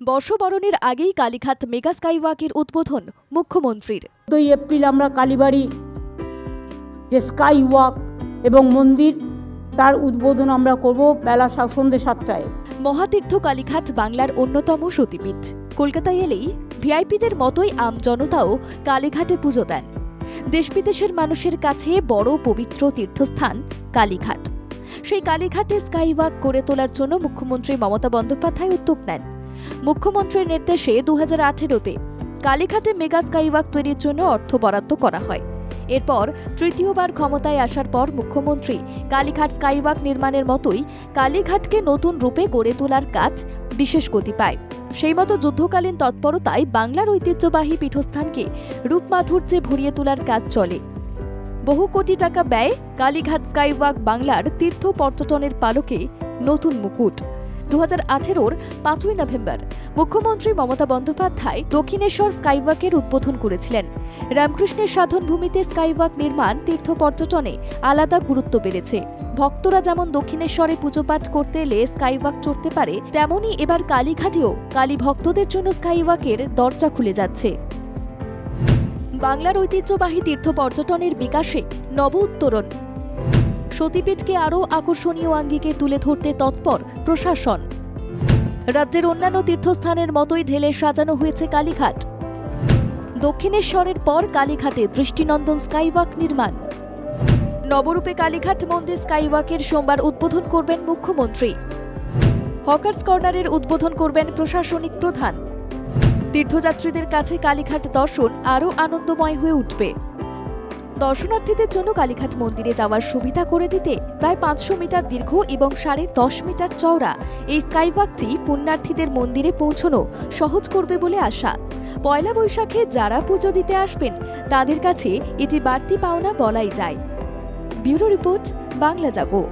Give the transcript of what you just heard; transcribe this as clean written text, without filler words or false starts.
বর্ষবরণের আগেই কালীঘাট মেগা স্কাইওয়াকের উদ্বোধন মুখ্যমন্ত্রীর। 2 এপ্রিল আমরা কালীবাড়ি যে স্কাইওয়াক এবং মন্দির তার উদ্বোধন আমরা করব বেলা সন্ধ্যে 7টায়। মহাতীর্থ কালীঘাট বাংলার অন্যতম সতীপীঠ। কলকাতায় এলেই ভিআইপিদের মতোই আম জনতাও কালীঘাটে পুজো দেন। দেশ বিদেশের মানুষের কাছে বড় পবিত্র তীর্থস্থান কালীঘাট। সেই কালীঘাটে স্কাইওয়াক গড়ে তোলার জন্য মুখ্যমন্ত্রী মমতা বন্দ্যোপাধ্যায় উদ্যোগ নেন। মুখ্যমন্ত্রীর নির্দেশে 2018-তে কালীঘাটে মেগা স্কাইওয়াক তৈরির জন্য অর্থ বরাদ্দ করা হয়। এরপর তৃতীয়বার ক্ষমতায় আসার পর মুখ্যমন্ত্রী কালীঘাট স্কাইওয়াক নির্মাণের মতোই কালীঘাটকে নতুন রূপে গড়ে তোলার কাজ বিশেষ গতি পায়। সেই মতো যুদ্ধকালীন তৎপরতায় বাংলার ঐতিহ্যবাহী পীঠস্থানকে রূপমাধুর্যে ভরিয়ে তোলার কাজ চলে। বহু কোটি টাকা ব্যয় কালীঘাট স্কাইওয়াক বাংলার তীর্থ পর্যটনের পালকে নতুন মুকুট। 2018-র 5ই নভেম্বর মুখ্যমন্ত্রী মমতা বন্দ্যোপাধ্যায় দক্ষিণেশ্বর স্কাইওয়াকের উদ্বোধন করেছিলেন। রামকৃষ্ণের সাধনভূমিতে স্কাইওয়াক নির্মাণ তীর্থ পর্যটনে আলাদা গুরুত্ব পেয়েছে। ভক্তরা যেমন দক্ষিণেশ্বরে পুজোপাঠ করতে এলে স্কাইওয়াক চড়তে পারে, তেমনই এবার কালীঘাটেও কালী ভক্তদের জন্য স্কাইওয়াকের দরজা খুলে যাচ্ছে। বাংলার ঐতিহ্যবাহী তীর্থ পর্যটনের বিকাশে নব উত্তরণ। সতীপীঠকে আরও আকর্ষণীয় আঙ্গিকে তুলে ধরতে তৎপর প্রশাসন। রাজ্যের অন্যান্য তীর্থস্থানের মতোই ঢেলে সাজানো হয়েছে কালীঘাট। দক্ষিণেশ্বরের পর কালীঘাটে দৃষ্টিনন্দন স্কাইওয়াক নির্মাণ। নবরূপে কালীঘাট মন্দির স্কাইওয়াকের সোমবার উদ্বোধন করবেন মুখ্যমন্ত্রী। হকার্স কর্নারের উদ্বোধন করবেন প্রশাসনিক প্রধান। তীর্থযাত্রীদের কাছে কালীঘাট দর্শন আরও আনন্দময় হয়ে উঠবে। দর্শনার্থীদের জন্য কালীঘাট মন্দিরে যাওয়ার সুবিধা করে দিতে প্রায় 500 মিটার দীর্ঘ এবং 10.5 মিটার চওড়া এই স্কাইওয়াকটি পুণ্যার্থীদের মন্দিরে পৌঁছানো সহজ করবে বলে আশা। পয়লা বৈশাখে যারা পুজো দিতে আসবেন তাদের কাছে এটি বাড়তি পাওনা বলাই যায়। ব্যুরো রিপোর্ট, বাংলা জাগো।